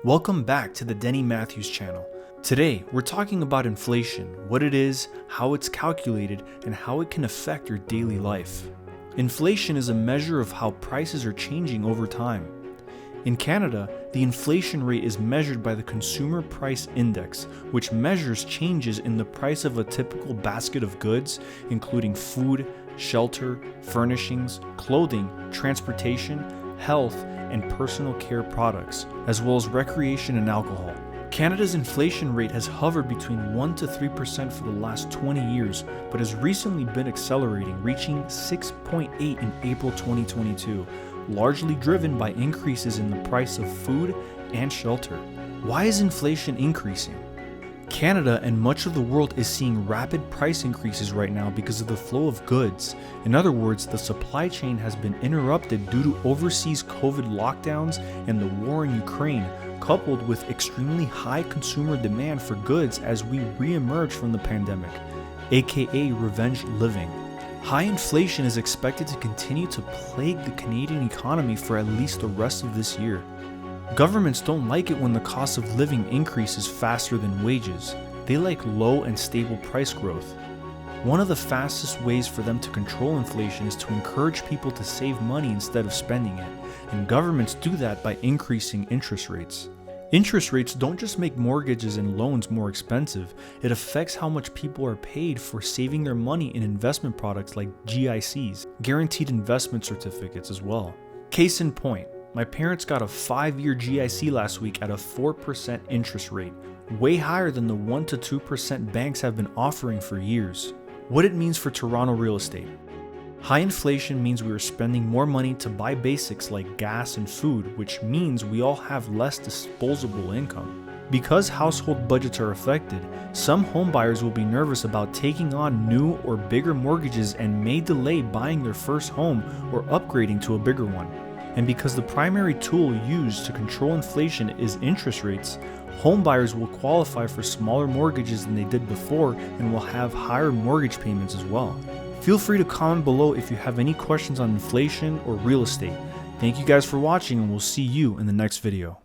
Welcome back to the Denny Matthews channel. Today, we're talking about inflation, what it is, how it's calculated, and how it can affect your daily life. Inflation is a measure of how prices are changing over time. In Canada, the inflation rate is measured by the Consumer Price Index, which measures changes in the price of a typical basket of goods, including food, shelter, furnishings, clothing, transportation, health, and personal care products, as well as recreation and alcohol. Canada's inflation rate has hovered between 1 to 3% for the last 20 years, but has recently been accelerating, reaching 6.8 in April 2022, largely driven by increases in the price of food and shelter. Why is inflation increasing? Canada and much of the world is seeing rapid price increases right now because of the flow of goods. In other words, the supply chain has been interrupted due to overseas COVID lockdowns and the war in Ukraine, coupled with extremely high consumer demand for goods as we re-emerge from the pandemic, aka revenge living. High inflation is expected to continue to plague the Canadian economy for at least the rest of this year. Governments don't like it when the cost of living increases faster than wages. They like low and stable price growth. One of the fastest ways for them to control inflation is to encourage people to save money instead of spending it, and governments do that by increasing interest rates. Interest rates don't just make mortgages and loans more expensive, it affects how much people are paid for saving their money in investment products like GICs, guaranteed investment certificates as well. Case in point, my parents got a 5-year GIC last week at a 4% interest rate, way higher than the 1 to 2% banks have been offering for years. What it means for Toronto real estate. High inflation means we are spending more money to buy basics like gas and food, which means we all have less disposable income. Because household budgets are affected, some homebuyers will be nervous about taking on new or bigger mortgages and may delay buying their first home or upgrading to a bigger one. And because the primary tool used to control inflation is interest rates, homebuyers will qualify for smaller mortgages than they did before and will have higher mortgage payments as well. Feel free to comment below if you have any questions on inflation or real estate. Thank you guys for watching, and we'll see you in the next video.